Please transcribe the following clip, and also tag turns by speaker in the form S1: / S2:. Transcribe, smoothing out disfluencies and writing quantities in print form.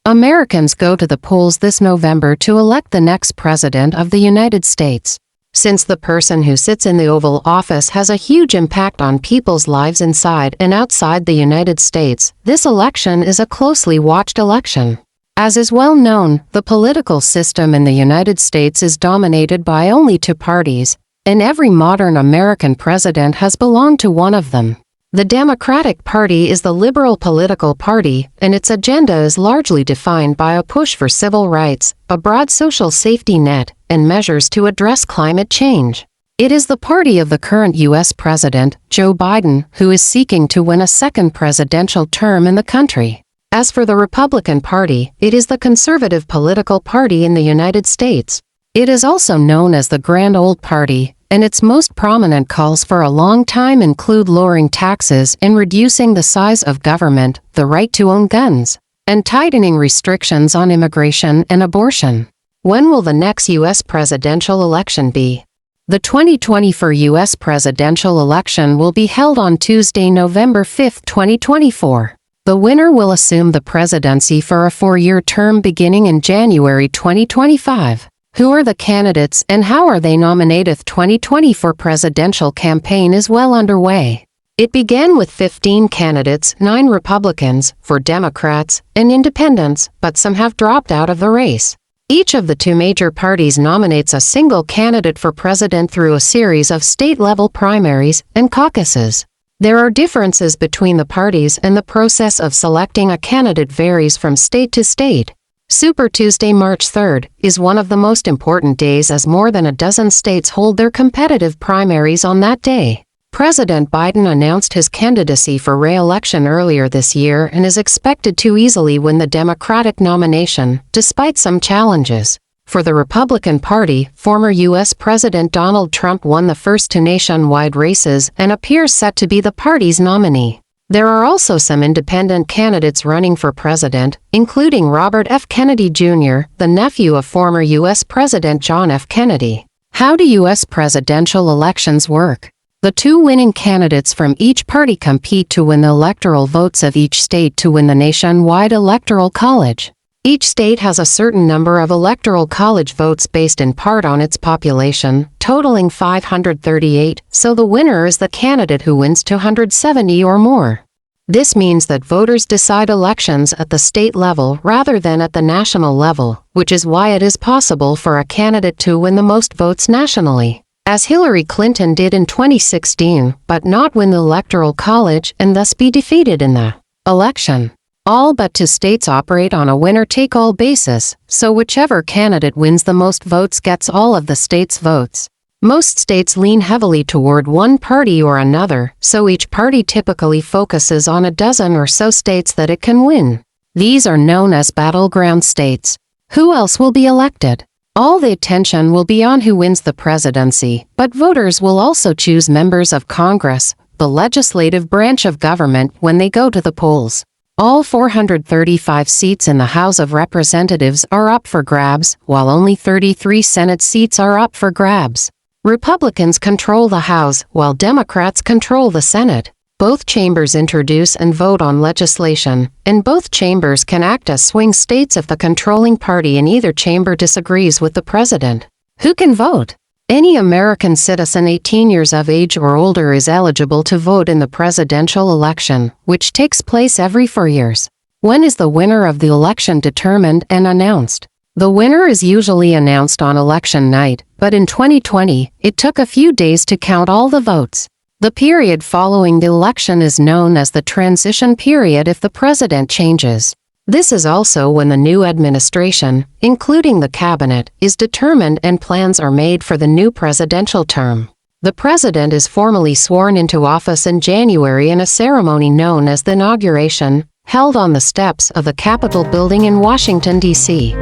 S1: Americans go to the polls this November to elect the next president of the United States. Since the person who sits in the Oval Office has a huge impact on people's lives inside and outside the United States, this election is a closely watched election. As is well known, the political system in the United States is dominated by only two parties, and every modern American president has belonged to one of them. The Democratic Party is the liberal political party, and its agenda is largely defined by a push for civil rights, a broad social safety net, and measures to address climate change. It is the party of the current U.S. President, Joe Biden, who is seeking to win a second presidential term in the country. As for the Republican Party, it is the conservative political party in the United States. It is also known as the Grand Old Party, and its most prominent calls for a long time include lowering taxes and reducing the size of government, the right to own guns, and tightening restrictions on immigration and abortion. When will the next U.S. presidential election be? The 2024 U.S. presidential election will be held on Tuesday, November 5, 2024. The winner will assume the presidency for a 4-year term beginning in January 2025. Who are the candidates and how are they nominated? The 2024 presidential campaign is well underway. It began with 15 candidates, 9 Republicans, 4 Democrats, and independents, but some have dropped out of the race. Each of the two major parties nominates a single candidate for president through a series of state-level primaries and caucuses. There are differences between the parties, and the process of selecting a candidate varies from state to state. Super Tuesday, March 3rd, is one of the most important days as more than a dozen states hold their competitive primaries on that day. President Biden announced his candidacy for re-election earlier this year and is expected to easily win the Democratic nomination, despite some challenges. For the Republican Party, former U.S. President Donald Trump won the first two nationwide races and appears set to be the party's nominee. There are also some independent candidates running for president, including Robert F. Kennedy Jr., the nephew of former U.S. President John F. Kennedy. How do U.S. presidential elections work? The two winning candidates from each party compete to win the electoral votes of each state to win the nationwide electoral college. Each state has a certain number of electoral college votes based in part on its population, totaling 538, so the winner is the candidate who wins 270 or more. This means that voters decide elections at the state level rather than at the national level, which is why it is possible for a candidate to win the most votes nationally, as Hillary Clinton did in 2016, but not win the electoral college and thus be defeated in the election. All but 2 states operate on a winner-take-all basis, so whichever candidate wins the most votes gets all of the state's votes. Most states lean heavily toward one party or another, so each party typically focuses on a dozen or so states that it can win. These are known as battleground states. Who else will be elected? All the attention will be on who wins the presidency, but voters will also choose members of Congress, the legislative branch of government, when they go to the polls. All 435 seats in the House of Representatives are up for grabs, while only 33 Senate seats are up for grabs. Republicans control the House, while Democrats control the Senate. Both chambers introduce and vote on legislation, and both chambers can act as swing states if the controlling party in either chamber disagrees with the president. Who can vote? Any American citizen 18 years of age or older is eligible to vote in the presidential election, which takes place every 4 years. When is the winner of the election determined and announced? The winner is usually announced on election night, but in 2020, it took a few days to count all the votes. The period following the election is known as the transition period if the president changes. This is also when the new administration, including the cabinet, is determined and plans are made for the new presidential term. The president is formally sworn into office in January in a ceremony known as the inauguration, held on the steps of the Capitol building in Washington, D.C.